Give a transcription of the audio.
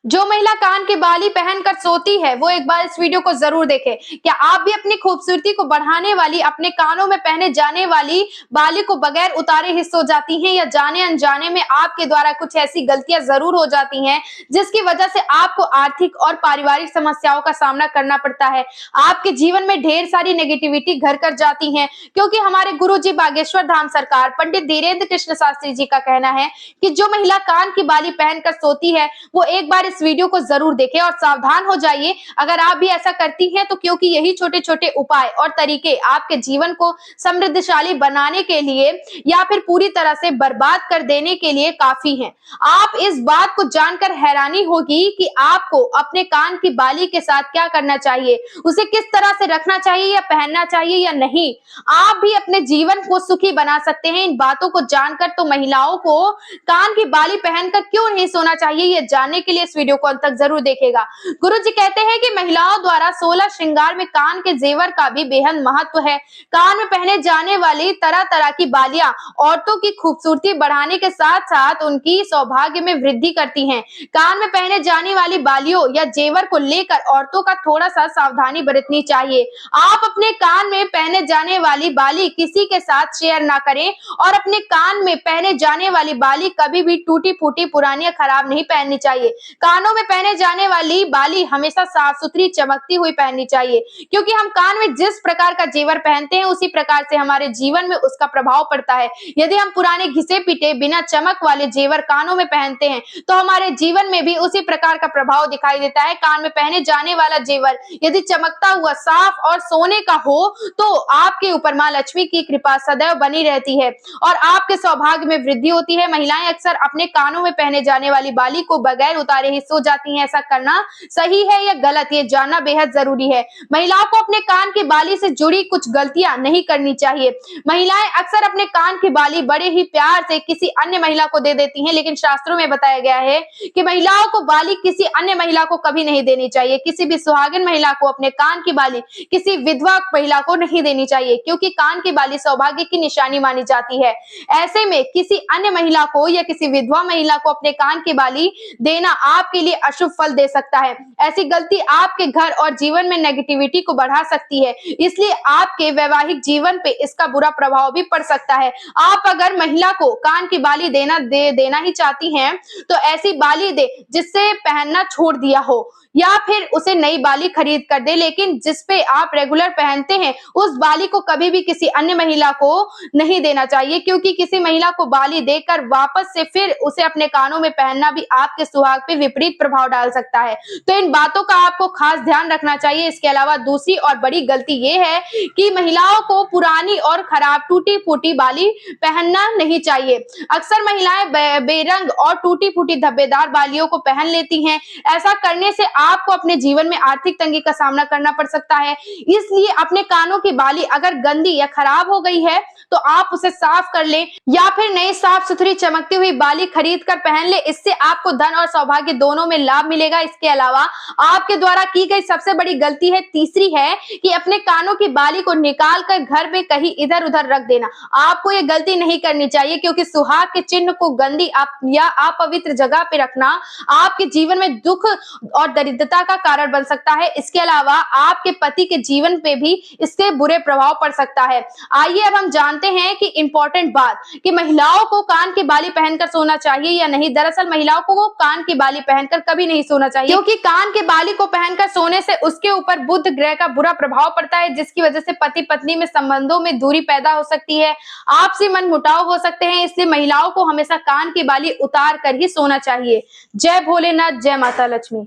जो महिला कान की बाली पहनकर सोती है वो एक बार इस वीडियो को जरूर देखे। क्या आप भी अपनी खूबसूरती को बढ़ाने वाली अपने कानों में पहने जाने वाली बाली को बगैर उतारे ही सो जाती हैं, या जाने अनजाने में आपके द्वारा कुछ ऐसी गलतियां जरूर हो जाती हैं जिसकी वजह से आपको आर्थिक और पारिवारिक समस्याओं का सामना करना पड़ता है। आपके जीवन में ढेर सारी नेगेटिविटी घर कर जाती है, क्योंकि हमारे गुरु जी बागेश्वर धाम सरकार पंडित धीरेन्द्र कृष्ण शास्त्री जी का कहना है कि जो महिला कान की बाली पहनकर सोती है वो एक बार इस वीडियो को जरूर देखें और सावधान हो जाइए अगर आप भी ऐसा करती हैं तो, क्योंकि यही छोटे छोटे उपाय और तरीके आपके जीवन को समृद्धशाली बनाने के लिए या फिर पूरी तरह से बर्बाद कर देने के लिए काफी हैं। आप इस बात को जानकर हैरानी होगी कि आपको अपने कान की बाली के साथ क्या करना चाहिए, उसे किस तरह से रखना चाहिए या पहनना चाहिए या नहीं। आप भी अपने जीवन को सुखी बना सकते हैं इन बातों को जानकर। तो महिलाओं को कान की बाली पहनकर क्यों नहीं सोना चाहिए, ये जानने के लिए इस वीडियो को अंत तक जरूर देखेगा। गुरु जी कहते हैं कि महिलाओं द्वारा 16 श्रृंगार में कान के जेवर का भी बेहद महत्व है। कान में पहने जाने वाली तरह तरह की बालियां औरतों की खूबसूरती बढ़ाने के साथ साथ उनकी सौभाग्य में वृद्धि करती हैं। कान में पहने जाने वाली बालियों या जेवर को लेकर औरतों का थोड़ा सा सावधानी बरतनी चाहिए। आप अपने कान में पहने जाने वाली बाली किसी के साथ शेयर ना करें और अपने कान में पहने जाने वाली बाली कभी भी टूटी फूटी पुरानी या खराब नहीं पहननी चाहिए। कानों में पहने जाने वाली बाली हमेशा साफ सुथरी चमकती हुई पहननी चाहिए, क्योंकि हम कान में जिस प्रकार का जेवर पहनते हैं उसी प्रकार से हमारे जीवन में उसका प्रभाव पड़ता है। यदि हम पुराने घिसे पिटे बिना चमक वाले जेवर कानों में पहनते हैं तो हमारे जीवन में भी उसी प्रकार का प्रभाव दिखाई देता है। कान में पहने जाने वाला जेवर यदि चमकता हुआ साफ और सोने का हो तो आपके ऊपर मां लक्ष्मी की कृपा सदैव बनी रहती है और आपके सौभाग्य में वृद्धि होती है। महिलाएं अक्सर अपने कानों में पहने जाने वाली बाली को बगैर उतारे ही सो जाती हैं। ऐसा करना सही है या गलत, ये जानना बेहद जरूरी है। महिलाओं को अपने कान की बाली से जुड़ी कुछ गलतियां नहीं करनी चाहिए। महिलाएं अक्सर अपने कान की बाली बड़े ही प्यार से किसी अन्य महिला को दे देती हैं, लेकिन शास्त्रों में बताया गया है कि महिलाओं को बाली किसी अन्य महिला को कभी नहीं देनी चाहिए। किसी भी सुहागिन महिला को अपने कान की बाली किसी विधवा महिला को नहीं देनी चाहिए, क्योंकि कान की बाली सौभाग्य की निशानी मानी जाती है। ऐसे में किसी अन्य महिला को या किसी विधवा महिला को अपने कान की बाली देना आपके लिए अशुभ फल दे सकता है। ऐसी गलती आपके घर और जीवन में नेगेटिविटी को बढ़ा सकती है, इसलिए आपके वैवाहिक जीवन पे इसका बुरा प्रभाव भी पड़ सकता है। आप अगर महिला को कान की बाली देना ही चाहती हैं तो ऐसी बाली दे जिससे पहनना छोड़ दिया हो, या फिर उसे नई बाली खरीद कर दे, लेकिन जिसपे आप रेगुलर पहनते हैं उस बाली को कभी भी किसी अन्य महिला को नहीं देना चाहिए, क्योंकि किसी महिला को बाली देकर वापस से फिर उसे अपने कानों में पहनना भी आपके सुहाग पे विपरीत प्रभाव डाल सकता है। तो इन बातों का आपको खास ध्यान रखना चाहिए। इसके अलावा दूसरी और बड़ी गलती ये है कि महिलाओं को पुरानी और खराब टूटी फूटी बाली पहनना नहीं चाहिए। अक्सर महिलाएं बेरंग और टूटी फूटी धब्बेदार बालियों को पहन लेती हैं। ऐसा करने से आपको अपने जीवन में आर्थिक तंगी का सामना करना पड़ सकता है। इसलिए अपने कानों की बाली अगर गंदी या खराब हो गई है तो आप उसे साफ कर लें या फिर नई साफ सुथरी चमकती हुई बाली खरीद कर पहन ले। इससे आपको धन और सौभाग्य दोनों में लाभ मिलेगा। इसके अलावा आपके द्वारा की गई सबसे बड़ी गलती है तीसरी है कि अपने कानों की बाली को निकाल कर घर में कहीं इधर उधर रख देना। आपको ये गलती नहीं करनी चाहिए, क्योंकि सुहाग के चिन्ह को गंदी या अपवित्र जगह पे रखना आपके जीवन में दुख और दरिद्रता का कारण बन सकता है। इसके अलावा आपके पति के जीवन पे भी इसके बुरे प्रभाव पड़ सकता है। आइए अब हम जानते हैं कि इंपॉर्टेंट बात कि महिलाओं को कान की बाली पहनकर सोना चाहिए या नहीं। दरअसल महिलाओं को कान की बाली पहनकर कभी नहीं सोना चाहिए, क्योंकि कान की बाली को पहनकर सोने से उसके ऊपर बुध ग्रह का बुरा प्रभाव पड़ता है, जिसकी वजह से पति पत्नी में संबंधों में दूरी पैदा हो सकती है, आपसी मनमुटाव हो सकते हैं। इसलिए महिलाओं को हमेशा कान की बाली उतार कर ही सोना चाहिए। जय भोलेनाथ, जय माता लक्ष्मी।